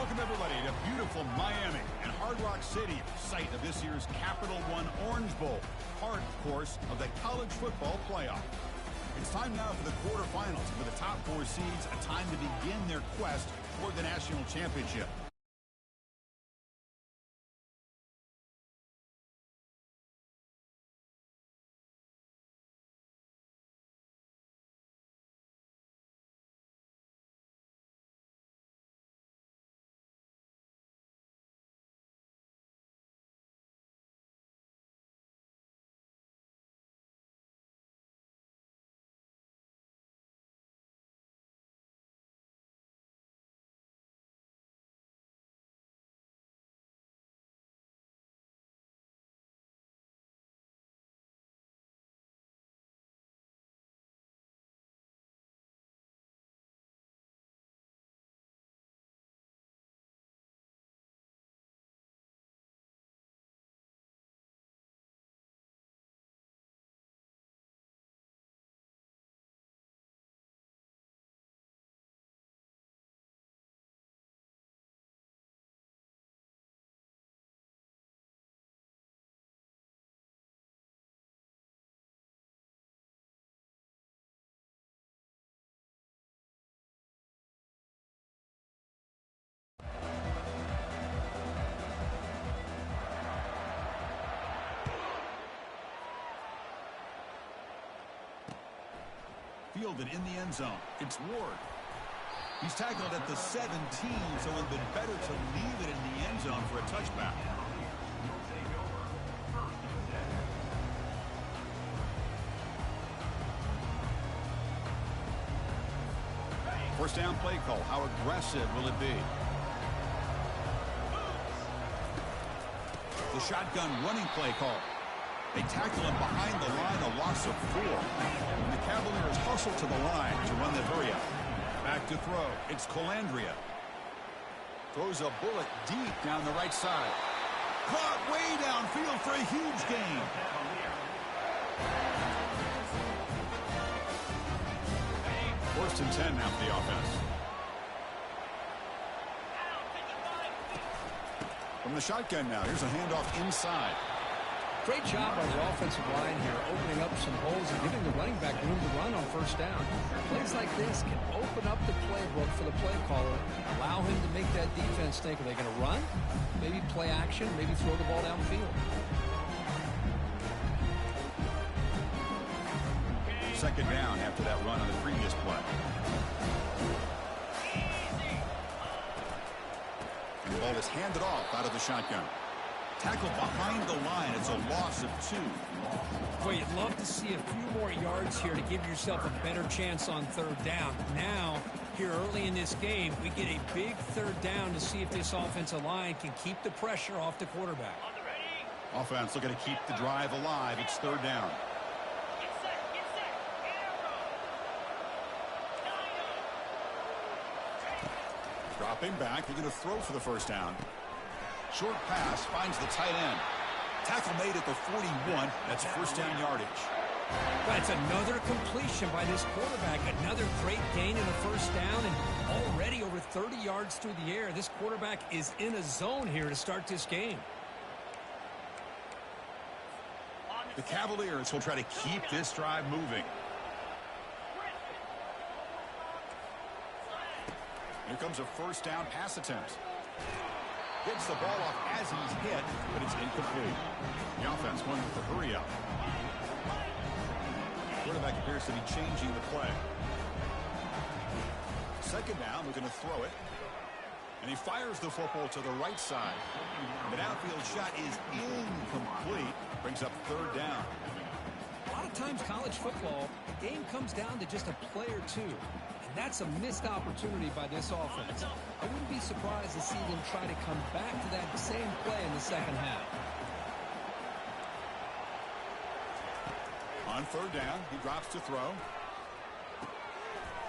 Welcome, everybody, to beautiful Miami and Hard Rock City, site of this year's Capital One Orange Bowl, part, of course, of the college football playoff. It's time now for the quarterfinals, with the top 4 seeds, a time to begin their quest for the national championship. Fielded in the end zone. It's Ward. He's tackled at the 17, so it would have been better to leave it in the end zone for a touchback. First down play call. How aggressive will it be? The shotgun running play call. They tackle him behind the line, a loss of 4. And the Cavaliers hustle to the line to run the hurry-up. Back to throw. It's Colandrea. Throws a bullet deep down the right side. Caught way downfield for a huge gain. First and 10 now for the offense. From the shotgun now, here's a handoff inside. Great job by the offensive line here, opening up some holes and giving the running back room to run on first down. Plays like this can open up the playbook for the play caller, allow him to make that defense think, are they going to run? Maybe play action, maybe throw the ball downfield. Second down after that run on the previous play. And the ball is handed off out of the shotgun. Tackled behind the line. It's a loss of 2. Boy, you'd love to see a few more yards here to give yourself a better chance on third down. Now, here early in this game, we get a big third down to see if this offensive line can keep the pressure off the quarterback. Offense looking to keep the drive alive. It's third down. Dropping back. They're going to throw for the first down. Short pass finds the tight end. Tackle made at the 41. That's first down yardage. That's another completion by this quarterback. Another great gain in a first down, and already over 30 yards through the air. This quarterback is in a zone here to start this game. The Cavaliers will try to keep this drive moving. Here comes a first down pass attempt. Gets the ball off as he's hit, but it's incomplete. The offense going with the hurry-up. Quarterback appears to be changing the play. Second down, looking to throw it. And he fires the football to the right side. The downfield shot is incomplete. Brings up third down. A lot of times college football, the game comes down to just a play or two. That's a missed opportunity by this offense. I wouldn't be surprised to see them try to come back to that same play in the second half. On third down, he drops to throw.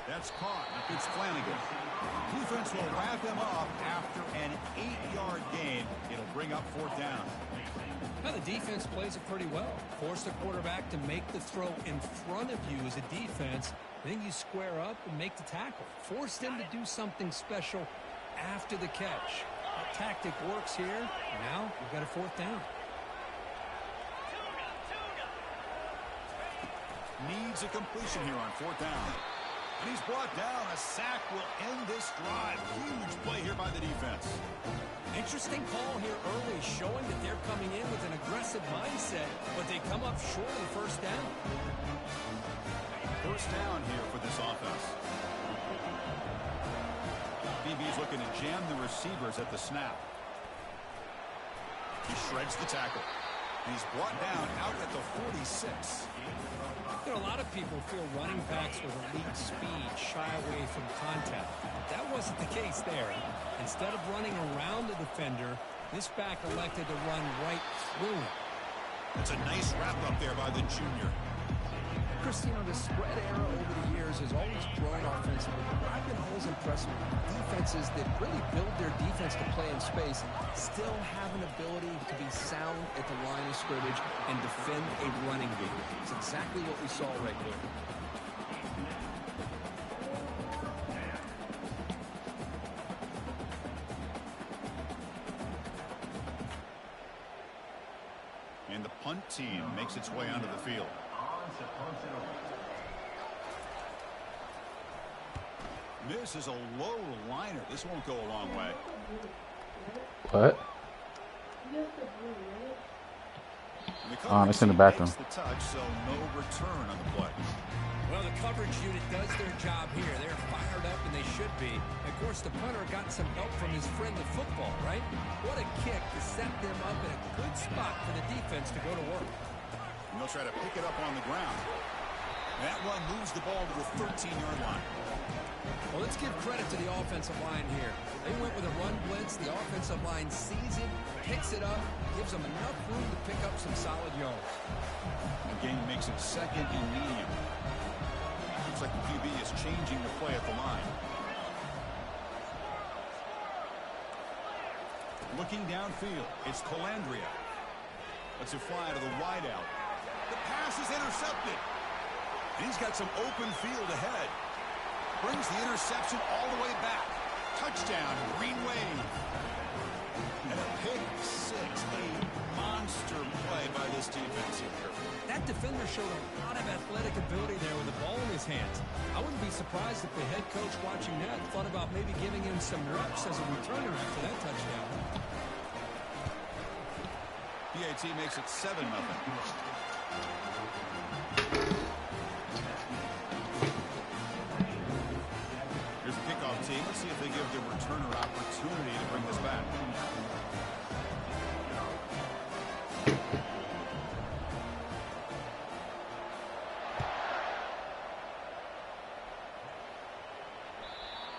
That's caught. It's Flanagan. Defense will wrap him up after an 8-yard gain. It'll bring up fourth down. Now the defense plays it pretty well. Force the quarterback to make the throw in front of you as a defense. Then you square up and make the tackle. Force them to do something special after the catch. That tactic works here. Now we've got a 4th down. Needs a completion here on 4th down. And he's brought down. A sack will end this drive. Huge play here by the defense. Interesting call here early, showing that they're coming in with an aggressive mindset, but they come up short on 1st down. 1st down here for this offense. BB's looking to jam the receivers at the snap. He shreds the tackle. He's brought down out at the 46. You know, a lot of people feel running backs with elite speed shy away from contact. That wasn't the case there. Instead of running around the defender, this back elected to run right through him. That's a nice wrap up there by the junior. Christine, the spread era over the years has always grown offensively. But I've been always impressed with defenses that really build their defense to play in space, still have an ability to be sound at the line of scrimmage and defend a running game. It's exactly what we saw right here. And the punt team makes its way onto the field. This is a low liner. This won't go a long way. What? It's in the bathroom. The touch, so no return on the play. Well, the coverage unit does their job here. They're fired up, and they should be. Of course, the punter got some help from his friend, the football, right? What a kick to set them up in a good spot for the defense to go to work. And they'll try to pick it up on the ground. That one moves the ball to the 13-yard line. Well, let's give credit to the offensive line here. They went with a run blitz. The offensive line sees it, picks it up, gives them enough room to pick up some solid yards. Again, makes it 2nd and medium. Looks like the QB is changing the play at the line. Looking downfield, it's Colandrea. Lets it fly to the wideout. The pass is intercepted. And he's got some open field ahead. Brings the interception all the way back. Touchdown, Green Wave. And a pick 6, a monster play by this defense here. That defender showed a lot of athletic ability there with the ball in his hands. I wouldn't be surprised if the head coach watching that thought about maybe giving him some reps as a returner after that touchdown. PAT makes it 7-0. Here's the kickoff team. Let's see if they give the returner opportunity to bring this back.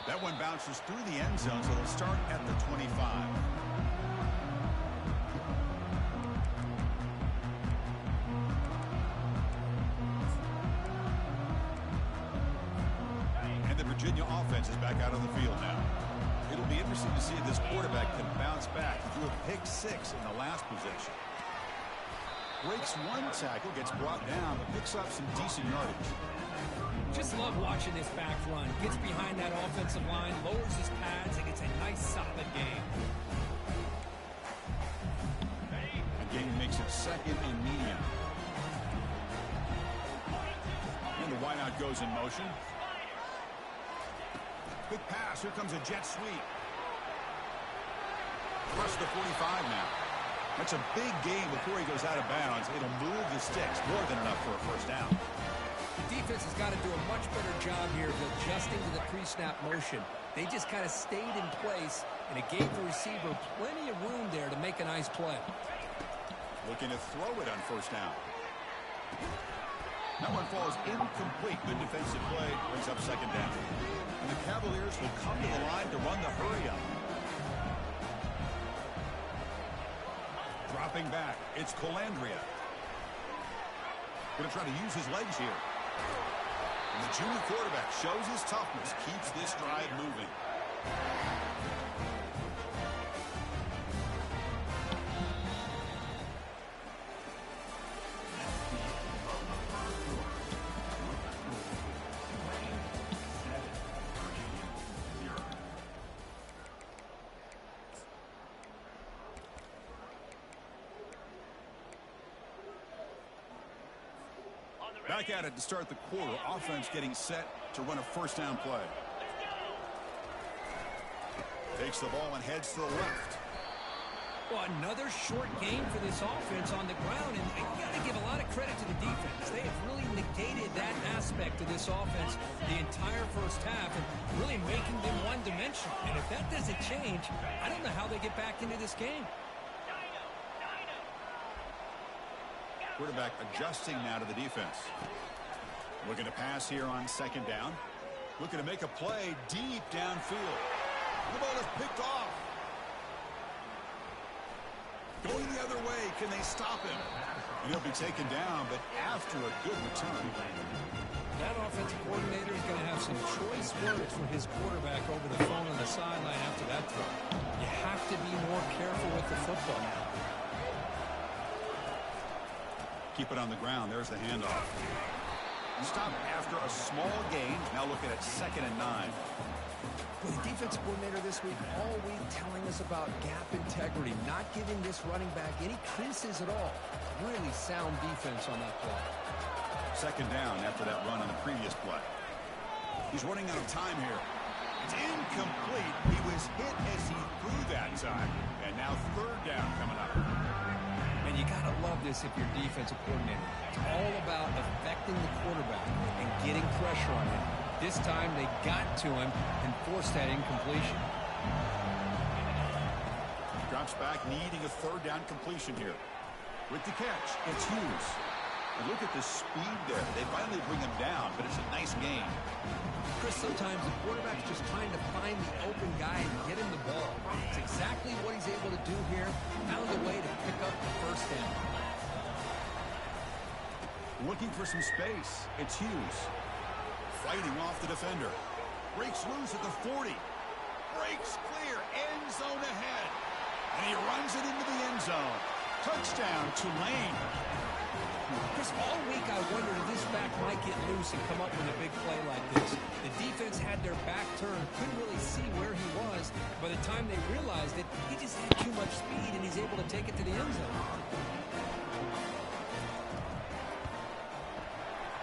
That one bounces through the end zone, so they'll start at the 25. Virginia offense is back out on the field now. It'll be interesting to see if this quarterback can bounce back. He threw a pick 6 in the last possession. Breaks one tackle, gets brought down, but picks up some decent yardage. Just love watching this back run. Gets behind that offensive line, lowers his pads, and gets a nice solid game. Again, makes it 2nd and medium. And the wideout goes in motion. Quick pass. Here comes a jet sweep. Rush the 45 now. That's a big gain before he goes out of bounds. It'll move the sticks more than enough for a 1st down. The defense has got to do a much better job here of adjusting to the pre-snap motion. They just kind of stayed in place, and it gave the receiver plenty of room there to make a nice play. Looking to throw it on 1st down. That one falls incomplete. Good defensive play. Brings up 2nd down. And the Cavaliers will come to the line to run the hurry-up. Dropping back, it's Colandrea. Going to try to use his legs here. And the junior quarterback shows his toughness, keeps this drive moving. Back at it to start the quarter. Offense getting set to run a first down play. Takes the ball and heads to the left. Well, another short game for this offense on the ground, and you got to give a lot of credit to the defense. They have really negated that aspect of this offense the entire first half and really making them one-dimensional. And if that doesn't change, I don't know how they get back into this game. Quarterback adjusting now to the defense. Looking to pass here on second down. Looking to make a play deep downfield. The ball is picked off. Going the other way, can they stop him? And he'll be taken down, but after a good return. That offensive coordinator is going to have some choice words for his quarterback over the phone on the sideline after that throw. You have to be more careful with the football. Keep it on the ground. There's the handoff. Stop after a small gain. Now looking at 2nd and 9. Well, the defensive coordinator this week all week telling us about gap integrity, not giving this running back any creases at all. Really sound defense on that play. 2nd down after that run on the previous play. He's running out of time here. It's incomplete. He was hit as he threw that time. And now 3rd down coming up. And you got to love this if you're defensive coordinator. It's all about affecting the quarterback and getting pressure on him. This time they got to him and forced that incompletion. Drops back, needing a 3rd down completion here. With the catch, it's Hughes. And look at the speed there. They finally bring him down, but it's a nice gain. Chris, sometimes the quarterback's just trying to find the open guy and get him the ball. It's exactly what he's able to do here. Found a way to pick up the first down. Looking for some space. It's Hughes. Fighting off the defender. Breaks loose at the 40. Breaks clear. End zone ahead. And he runs it into the end zone. Touchdown, Tulane. Chris, all week I wondered if this back might get loose and come up with a big play like this. The defense had their back turned, couldn't really see where he was. By the time they realized it, he just had too much speed, and he's able to take it to the end zone.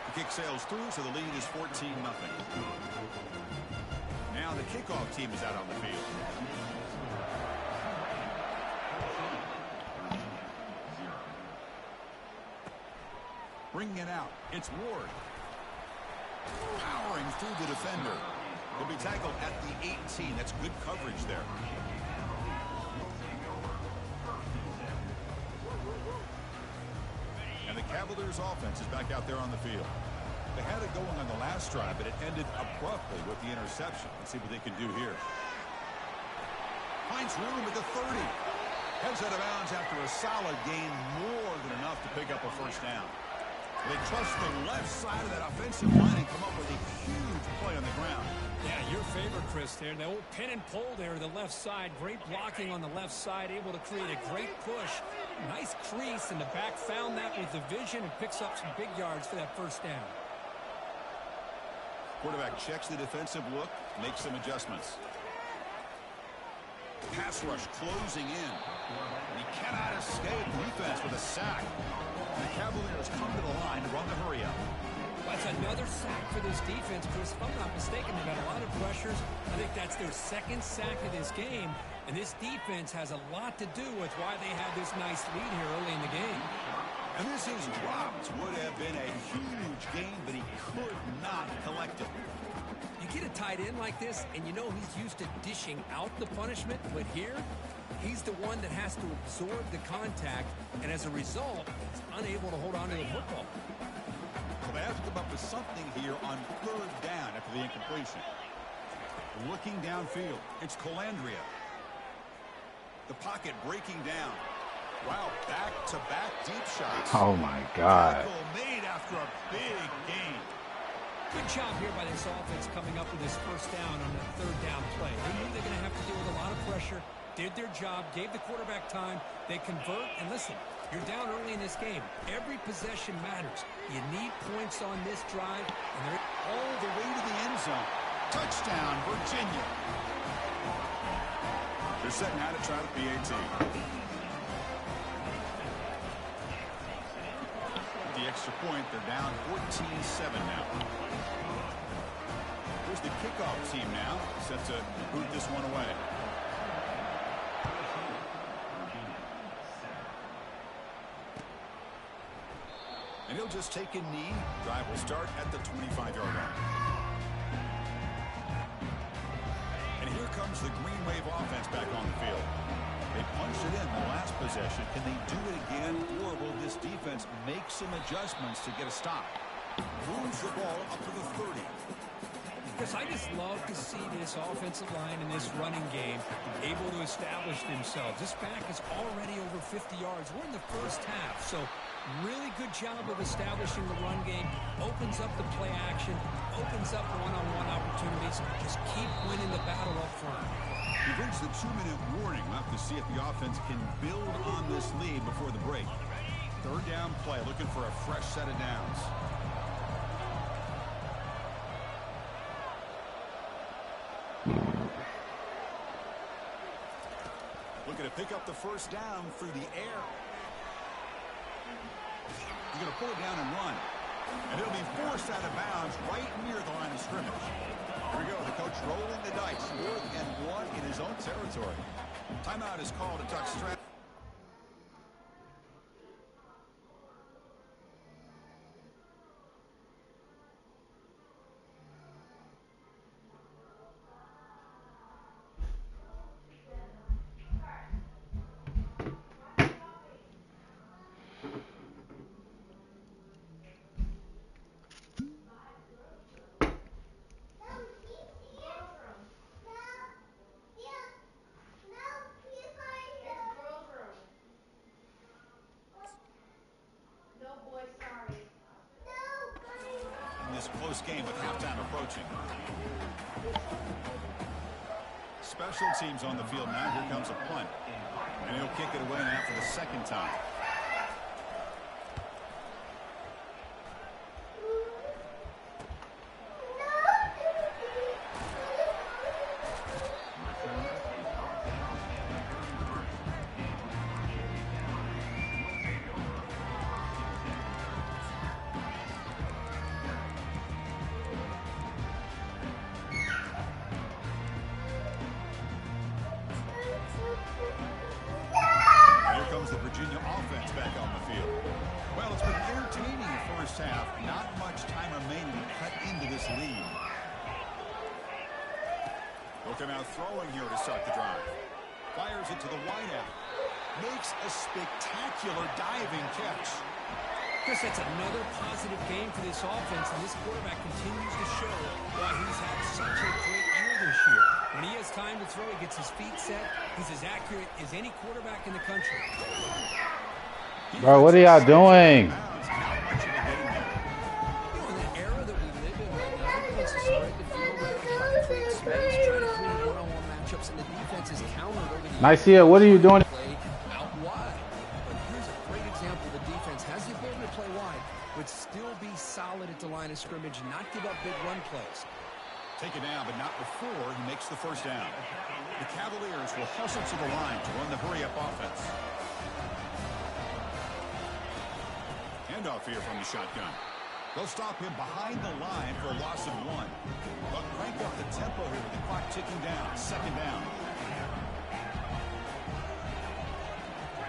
The kick sails through, so the lead is 14-0. Now the kickoff team is out on the field. Bringing it out, it's Ward. Powering through the defender. He'll be tackled at the 18. That's good coverage there. And the Cavaliers offense is back out there on the field. They had it going on the last drive, but it ended abruptly with the interception. Let's see what they can do here. Finds room at the 30. Heads out of bounds after a solid gain, more than enough to pick up a first down. They trust the left side of that offensive line and come up with a huge play on the ground. Yeah, your favorite, Chris, there. The old pin and pull there, the left side. Great blocking on the left side, able to create a great push. Nice crease, and the back found that with the vision and picks up some big yards for that first down. Quarterback checks the defensive look, makes some adjustments. Pass rush closing in. And he cannot escape defense with a sack. The Cavaliers come to the line to run the hurry up. That's another sack for this defense, Chris. If I'm not mistaken, they've got a lot of pressures. I think that's their 2nd sack of this game. And this defense has a lot to do with why they have this nice lead here early in the game. And this is dropped. Would have been a huge gain, but he could not collect it. You get a tight end like this, and you know he's used to dishing out the punishment, but here, he's the one that has to absorb the contact, and as a result, he's unable to hold on to the football. Well, they have to come up with something here on 3rd down after the incompletion. Looking downfield, it's Colandrea. The pocket breaking down. Wow, back-to-back deep shots. Oh, my God. Tackle made after a big gain. Good job here by this offense coming up with this first down on that 3rd down play. They knew they're going to have to deal with a lot of pressure, did their job, gave the quarterback time. They convert, and listen, you're down early in this game. Every possession matters. You need points on this drive, and they're all the way to the end zone. Touchdown, Virginia. They're setting out to try the PAT. The extra point. They're down 14-7 now. Here's the kickoff team now, set to boot this one away. And he'll just take a knee. Drive will start at the 25-yard line. And here comes the Green Wave offense back on the field. They punched it in the last possession. Can they do it again, or will this defense make some adjustments to get a stop? Moves the ball up to the 30. Because I just love to see this offensive line in this running game able to establish themselves. This back is already over 50 yards. We're in the first half, so really good job of establishing the run game. Opens up the play action, opens up one-on-one opportunities. Just keep winning the battle up front. He brings the 2-minute warning. We'll have to see if the offense can build on this lead before the break. Third down play, looking for a fresh set of downs. Looking to pick up the first down through the air. He's going to pull it down and run. And it'll be forced out of bounds right near the line of scrimmage. Here we go, the coach rolling the dice. 4th and 1 in his own territory. Timeout is called to Tuck Stratton. This close game with halftime approaching. Special teams on the field now. Here comes a punt. And he'll kick it away now for the second time. The Virginia offense back on the field. Well, it's been entertaining the first half. Not much time remaining to cut into this lead. They'll come out throwing here to start the drive. Fires it to the wideout. Makes a spectacular diving catch. Chris, that's another positive game for this offense, and this quarterback continues to show why he's had such a great year this year. When he has time to throw, he gets his feet set. He's as accurate as any quarterback in the country. Bro, what are y'all doing? You know, in the era that we live in right now, defense is spread the field around, trying to create space, trying to create one-on-one matchups, and the defense is countered over the Nice here. What are you doing? play out wide. But here's a great example. The defense has the ability to play wide, but still be solid at the line of scrimmage, not give up big run plays. Take it down, but not before he makes the first down. The Cavaliers will hustle to the line to run the hurry-up offense. Handoff here from the shotgun. They'll stop him behind the line for a loss of 1. But crank up the tempo here with the clock ticking down. Second down.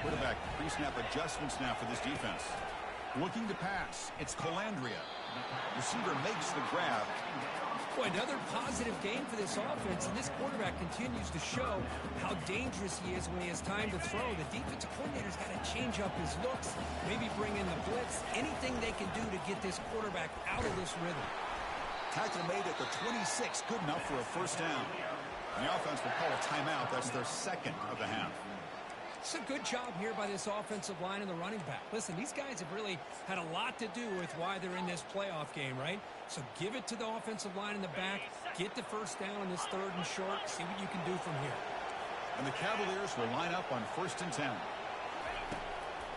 Quarterback pre-snap adjustments now for this defense. Looking to pass. It's Colandrea. Receiver makes the grab. Boy, another positive game for this offense, and this quarterback continues to show how dangerous he is when he has time to throw. The defensive coordinator's got to change up his looks, maybe bring in the blitz, anything they can do to get this quarterback out of this rhythm. Tackle made at the 26, good enough for a first down. And the offense will call a timeout. That's their second of the half. It's a good job here by this offensive line and the running back. Listen, these guys have really had a lot to do with why they're in this playoff game, right? So give it to the offensive line in the back. Get the first down in this 3rd and short. See what you can do from here. And the Cavaliers will line up on 1st and 10.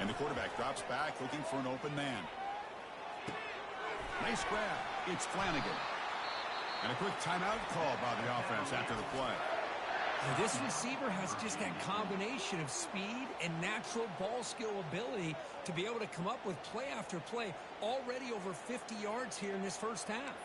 And the quarterback drops back looking for an open man. Nice grab. It's Flanagan. And a quick timeout call by the offense after the play. Now, this receiver has just that combination of speed and natural ball skill ability to be able to come up with play after play, already over 50 yards here in this first half.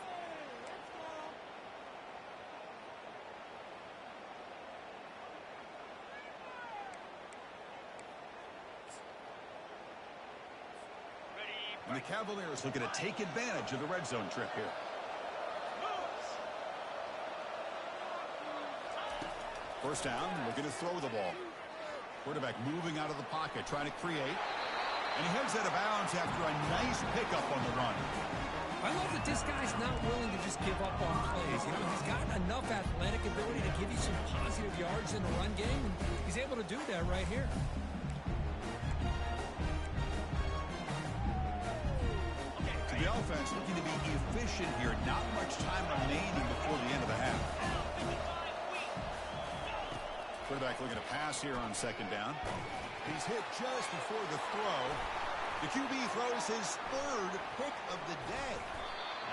And the Cavaliers looking to take advantage of the red zone trip here. First down, looking to throw the ball. Quarterback moving out of the pocket, trying to create. And he heads out of bounds after a nice pickup on the run. I love that this guy's not willing to just give up on plays. You know, he's got enough athletic ability to give you some positive yards in the run game, and he's able to do that right here. So the offense looking to be efficient here. Not much time remaining before the end of the half. Quarterback looking to pass here on second down. He's hit just before the throw. The QB throws his third pick of the day.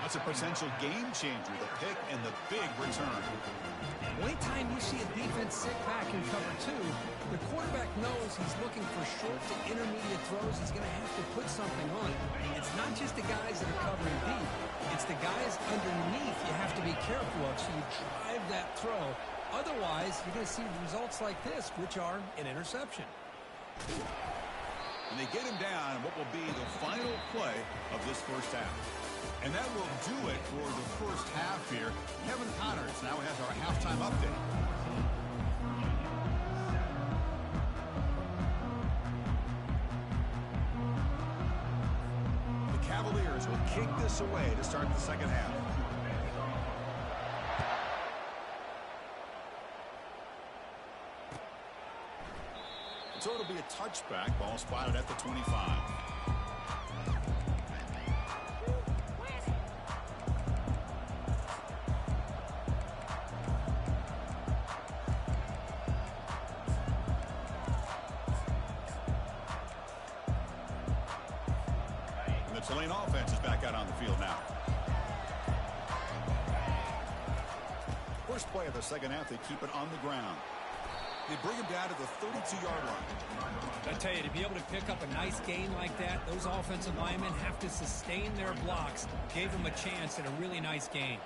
That's a potential game changer, the pick and the big return. Anytime you see a defense sit back in cover two, the quarterback knows he's looking for short to intermediate throws. He's going to have to put something on it. It's not just the guys that are covering deep. It's the guys underneath you have to be careful of, so you drive that throw. Otherwise, you're going to see results like this, which are an interception. And they get him down in what will be the final play of this first half. And that will do it for the first half here. Kevin Connors now has our halftime update. The Cavaliers will kick this away to start the second half. So it'll be a touchback. Ball spotted at the 25. And the Tulane offense is back out on the field now. First play of the second half, they keep it on the ground. They bring him down to the 32-yard line. I tell you, to be able to pick up a nice gain like that, those offensive linemen have to sustain their blocks. Gave him a chance at a really nice gain.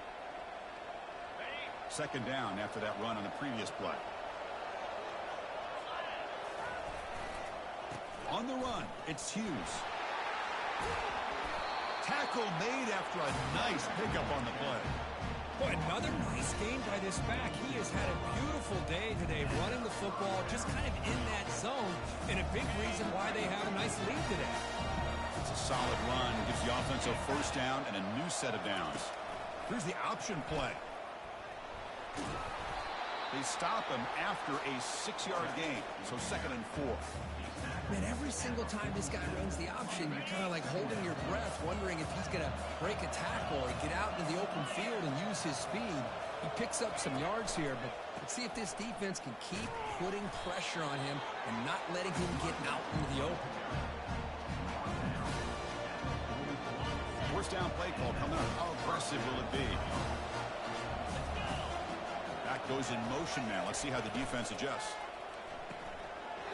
Second down after that run on the previous play. On the run, it's Hughes. Tackle made after a nice pickup on the play. Boy, another nice game by this back. He has had a beautiful day today running the football, just kind of in that zone, and a big reason why they have a nice lead today. It's a solid run. Gives the offense a first down and a new set of downs. Here's the option play. They stop him after a 6-yard gain, so 2nd and 4. Man, every single time this guy runs the option, you're kind of like holding your breath, wondering if he's going to break a tackle or get out into the open field and use his speed. He picks up some yards here, but let's see if this defense can keep putting pressure on him and not letting him get out into the open. First down play call coming up. How aggressive will it be? Back goes in motion now. Let's see how the defense adjusts.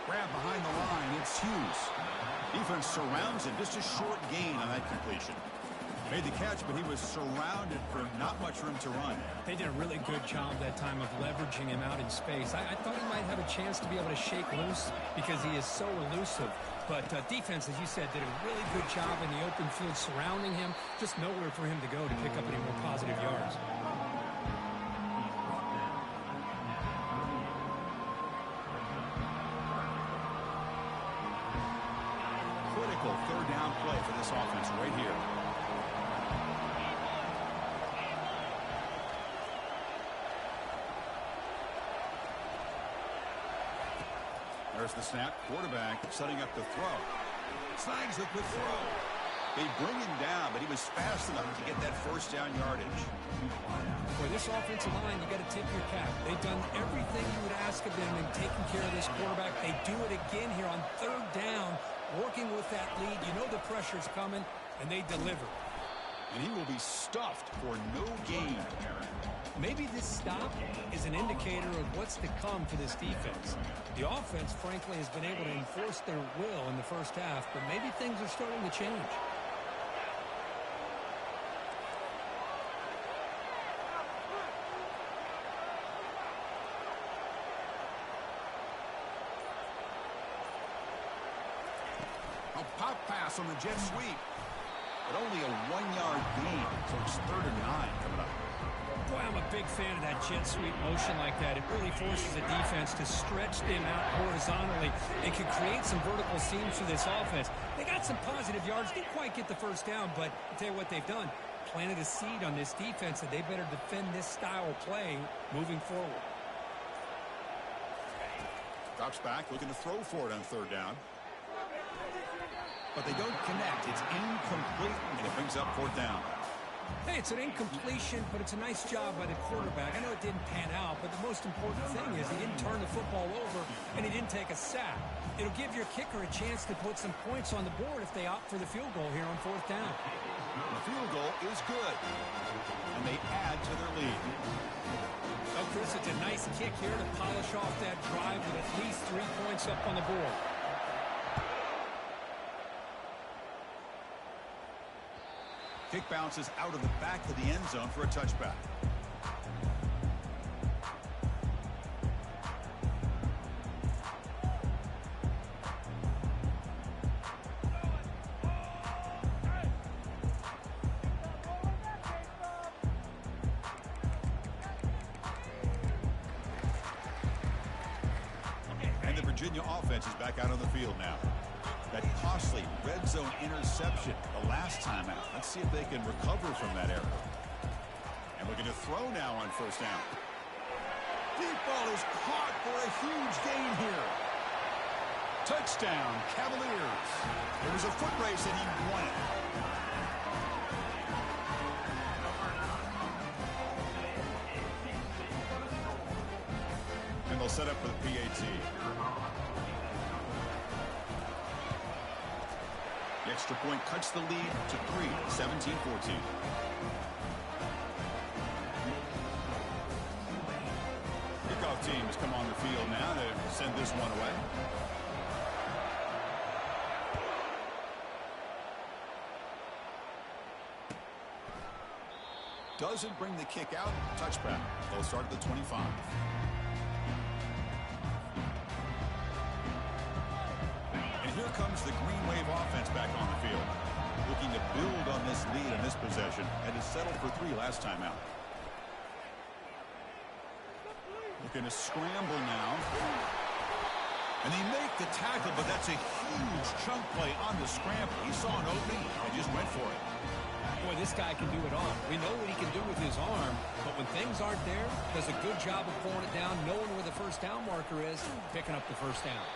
Grab behind the line, it's Hughes. Defense surrounds him, just a short gain on that completion. Made the catch, but he was surrounded for not much room to run. They did a really good job that time of leveraging him out in space. I thought he might have a chance to be able to shake loose because he is so elusive. But defense, as you said, did a really good job in the open field surrounding him. Just nowhere for him to go to pick up any more positive yards. Third down play for this offense right here. There's the snap. Quarterback setting up the throw. Snags the quick throw. They bring him down, but he was fast enough to get that first down yardage. For this offensive line, you got to tip your cap. They've done everything you would ask of them in taking care of this quarterback. They do it again here on third down, working with that lead. You know the pressure's coming, and they deliver. And he will be stuffed for no gain. Maybe this stop is an indicator of what's to come for this defense. The offense, frankly, has been able to enforce their will in the first half, but maybe things are starting to change. A pop pass on the jet sweep. But only a 1-yard gain, so it's 3rd and 9 coming up. Boy, I'm a big fan of that jet sweep motion like that. It really forces a defense to stretch them out horizontally and can create some vertical seams for this offense. They got some positive yards. Didn't quite get the first down, but I'll tell you what they've done. Planted a seed on this defense that they better defend this style of play moving forward. Drops back, looking to throw for it on 3rd down. But they don't connect. It's incomplete, and it brings up 4th down. Hey, it's an incompletion, but it's a nice job by the quarterback. I know it didn't pan out, but the most important thing is he didn't turn the football over, and he didn't take a sack. It'll give your kicker a chance to put some points on the board if they opt for the field goal here on 4th down. The field goal is good, and they add to their lead. Well, Chris, it's a nice kick here to polish off that drive with at least 3 points up on the board. Kick bounces out of the back of the end zone for a touchback. And the Virginia offense is back out on the field now. That costly red zone interception the last time out. Let's see if they can recover from that error. And looking to throw now on 1st down. Deep ball is caught for a huge gain here. Touchdown, Cavaliers. It was a foot race and he won it. And they'll set up for the PAT. The extra point cuts the lead to 3, 17-14. Kickoff teams come on the field now to send this one away. Doesn't bring the kick out. Touchback. They'll start at the 25. Here comes the Green Wave offense back on the field. Looking to build on this lead in this possession and has settled for 3 last time out. Looking to scramble now. And they make the tackle, but that's a huge chunk play on the scramble. He saw an opening and just went for it. Boy, this guy can do it all. We know what he can do with his arm, but when things aren't there, does a good job of pulling it down, knowing where the 1st down marker is, picking up the 1st down.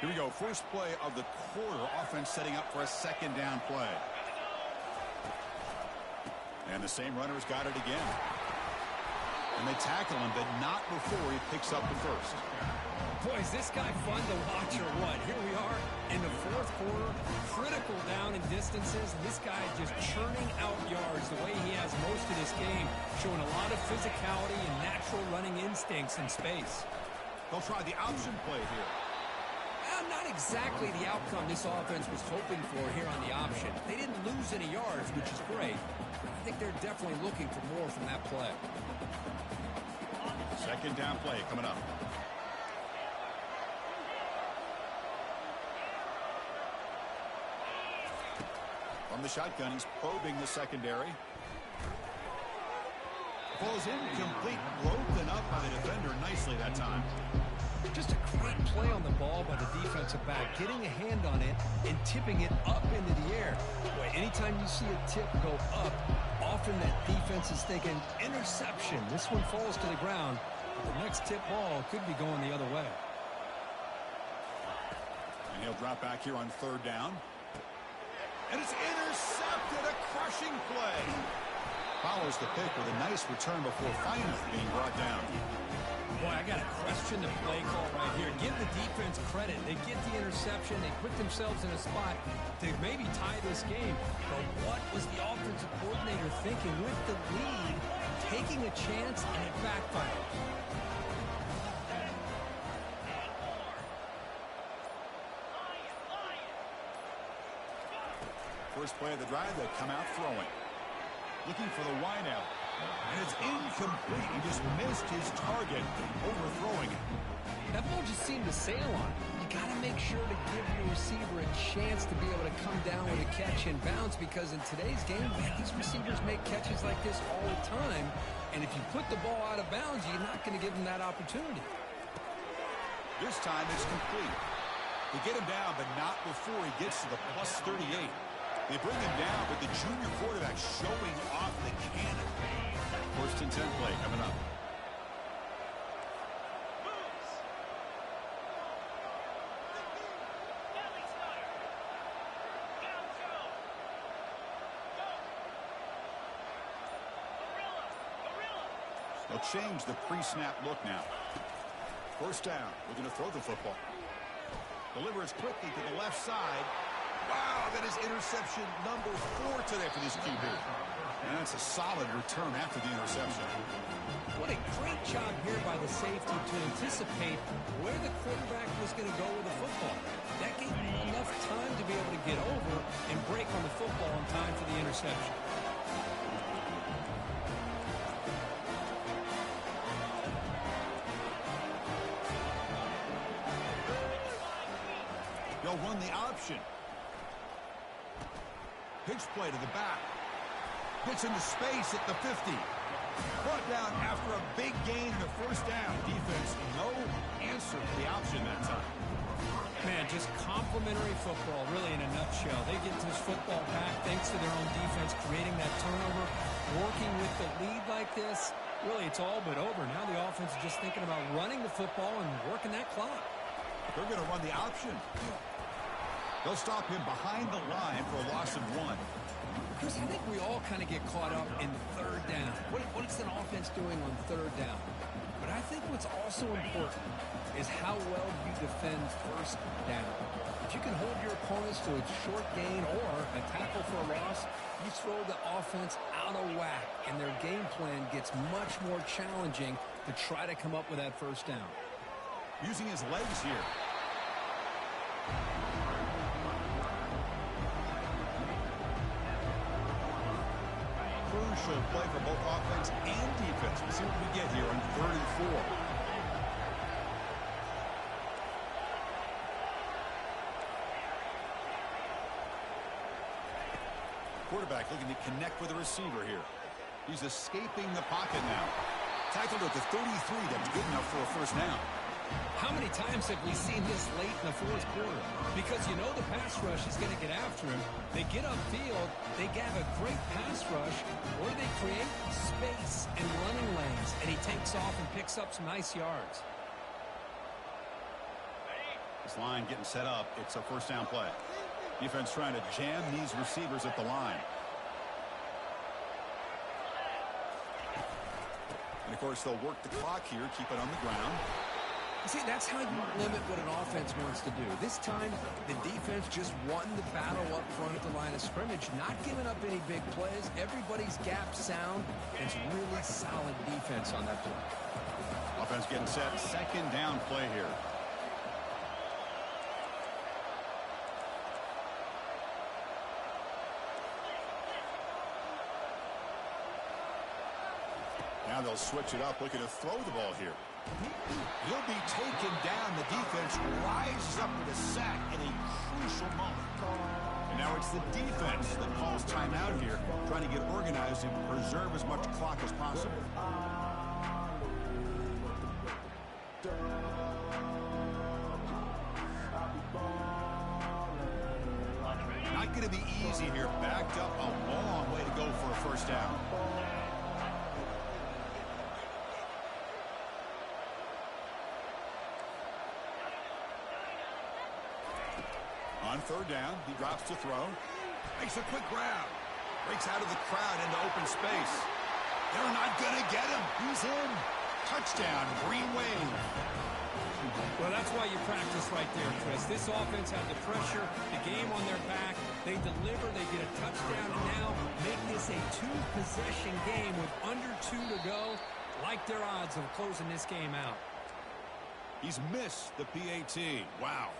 Here we go. First play of the quarter. Offense setting up for a 2nd down play. And the same runner's got it again. And they tackle him, but not before he picks up the 1st. Boy, is this guy fun to watch or what? Here we are in the 4th quarter. Critical down and distances. This guy just churning out yards the way he has most of this game. Showing a lot of physicality and natural running instincts in space. They'll try the option play here. Not exactly the outcome this offense was hoping for here on the option. They didn't lose any yards, which is great. I think they're definitely looking for more from that play. 2nd down play coming up. From the shotgun, he's probing the secondary. Falls incomplete, broken up by the defender nicely that time. Just a great play on the ball by the defensive back, getting a hand on it and tipping it up into the air. Boy, anytime you see a tip go up, often that defense is thinking interception. This one falls to the ground. The next tip ball could be going the other way. And he'll drop back here on third down. And it's intercepted, a crushing play. Follows the pick with a nice return before finally being brought down. Boy, I got to question the play call right here. Give the defense credit. They get the interception. They put themselves in a spot to maybe tie this game. But what was the offensive coordinator thinking with the lead, taking a chance, and it backfires? First play of the drive, they come out throwing. Looking for the wideout. And it's incomplete. He just missed his target, overthrowing it. That ball just seemed to sail on it. You got to make sure to give your receiver a chance to be able to come down with a catch and bounce, because in today's game, these receivers make catches like this all the time. And if you put the ball out of bounds, you're not going to give them that opportunity. This time it's complete. They get him down, but not before he gets to the plus 38. They bring him down, but the junior quarterback showing off the cannon. First and 10 play coming up. They'll change the pre-snap look now. First down. We're going to throw the football. Delivers quickly to the left side. Wow, that is interception number 4 today for this QB. And that's a solid return after the interception. What a great job here by the safety to anticipate where the quarterback was going to go with the football. That gave him enough time to be able to get over and break on the football in time for the interception. They'll run the option. Pitch play to the back. Gets into space at the 50. Brought down after a big gain in the first down. Defense, no answer for the option that time. Man, just complimentary football, really, in a nutshell. They get this football back thanks to their own defense, creating that turnover, working with the lead like this. Really, it's all but over. Now the offense is just thinking about running the football and working that clock. They're going to run the option. They'll stop him behind the line for a loss of 1. Chris, I think we all kind of get caught up in third down. What is an offense doing on third down? But I think what's also important is how well you defend first down. If you can hold your opponents to a short gain or a tackle for a loss, you throw the offense out of whack, and their game plan gets much more challenging to try to come up with that first down. Using his legs here. Crucial play for both offense and defense. We'll see what we get here on 3rd and 4. Quarterback looking to connect with the receiver here. He's escaping the pocket now. Tackled at the 33. That's good enough for a first down. How many times have we seen this late in the fourth quarter? Because you know the pass rush is going to get after him. They get upfield, they have a great pass rush, or they create space and running lanes, and he takes off and picks up some nice yards. This line getting set up. It's a first down play. Defense trying to jam these receivers at the line. And, of course, they'll work the clock here, keep it on the ground. See, that's how you limit what an offense wants to do. This time, the defense just won the battle up front at the line of scrimmage, not giving up any big plays. Everybody's gap sound. It's really solid defense on that play. Offense getting set. Second down play here. Now they'll switch it up, looking to throw the ball here. He'll be taken down. The defense rises up with a sack in a crucial moment. And Now it's the defense that calls timeout here, trying to get organized and preserve as much clock as possible. Not going to be easy here. Backed up a long way to go for a first down. On third down, he drops to throw. Makes a quick grab. Breaks out of the crowd into open space. They're not going to get him. He's in. Touchdown, Green Wave. Well, that's why you practice right there, Chris. This offense had the pressure, the game on their back. They deliver, they get a touchdown, and now make this a two-possession game with under 2 to go. Like their odds of closing this game out. He's missed the PAT. Wow.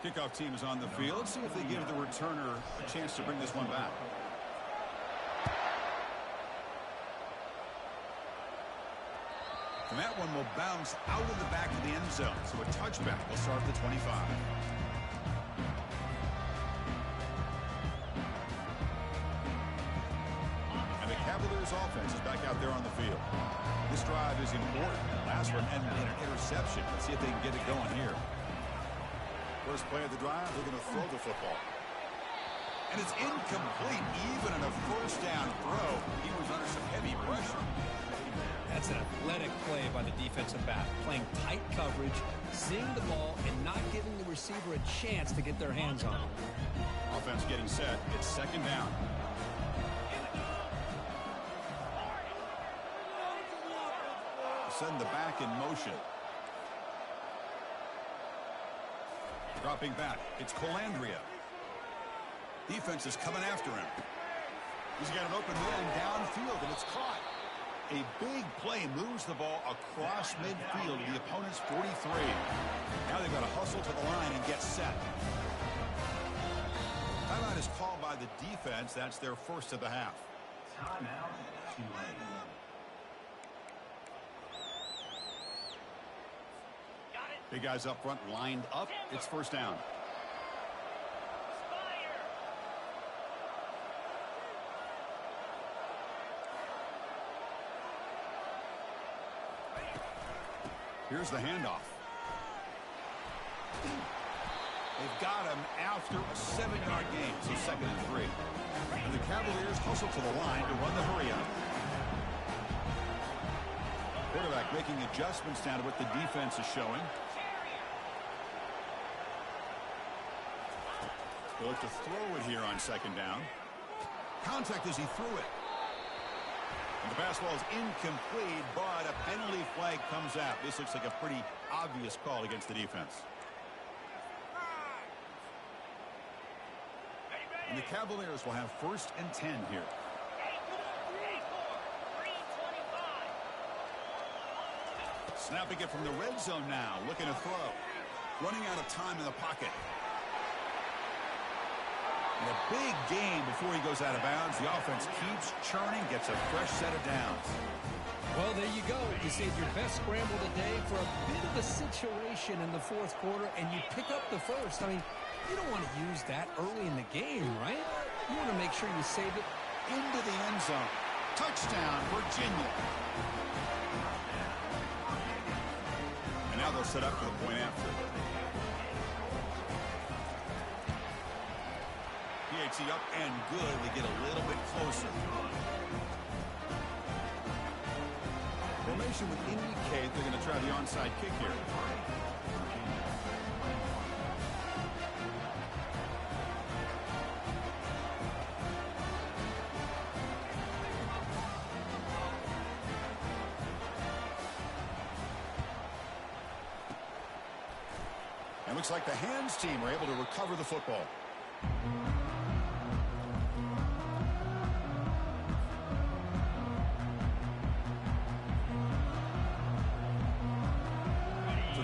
Kickoff team is on the field. See if they give the returner a chance to bring this one back. And that one will bounce out of the back of the end zone. So a touchback will start at the 25. And the Cavaliers offense is back out there on the field. This drive is important. Last one ended in an interception. Let's see if they can get it going here. First play of the drive, they're going to throw the football. And it's incomplete, even in a first down throw. He was under some heavy pressure. That's an athletic play by the defensive back, playing tight coverage, seeing the ball, and not giving the receiver a chance to get their hands on it. Offense getting set. It's second down. Send the back in motion. Dropping back. It's Colandrea. Defense is coming after him. He's got an open man downfield, and it's caught. A big play moves the ball across midfield to the opponent's 43. Now they've got to hustle to the line and get set. Timeout is called by the defense. That's their first of the half. Timeout. Big guys up front lined up. It's first down. Here's the handoff. They've got him after a 7-yard gain, so second and 3. And the Cavaliers hustle to the line to run the hurry up. Quarterback making adjustments down to what the defense is showing. They'll look to throw it here on second down. Contact as he threw it. And the pass ball is incomplete, but a penalty flag comes out. This looks like a pretty obvious call against the defense. And the Cavaliers will have first and 10 here. Snapping it from the red zone now, looking to throw. Running out of time in the pocket. And a big gain before he goes out of bounds. The offense keeps churning, gets a fresh set of downs. Well, there you go. You saved your best scramble today for a bit of a situation in the fourth quarter, and you pick up the first. I mean, you don't want to use that early in the game, right? You want to make sure you save it into the end zone. Touchdown, Virginia. And now they'll set up for the point after. PAT up and good. They get a little bit closer. Formation would indicate they're going to try the onside kick here. And looks like the hands team are able to recover the football.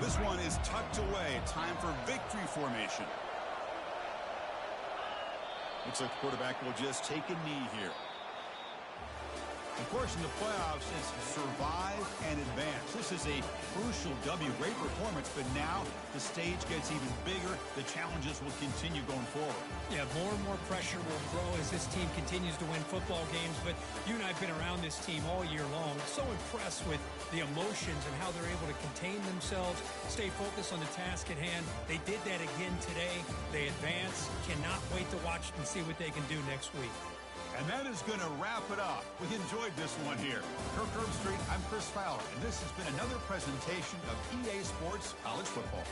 This one is tucked away. Time for victory formation. Looks like the quarterback will just take a knee here. Of course, in the playoffs, it's survive and advance. This is a crucial W. Great performance, but now the stage gets even bigger. The challenges will continue going forward. Yeah, more and more pressure will grow as this team continues to win football games. But you and I have been around this team all year long. So impressed with the emotions and how they're able to contain themselves, stay focused on the task at hand. They did that again today. They advance. Cannot wait to watch and see what they can do next week. And that is going to wrap it up. We enjoyed this one here. Kirk Herbstreit, I'm Chris Fowler, and this has been another presentation of EA Sports College Football.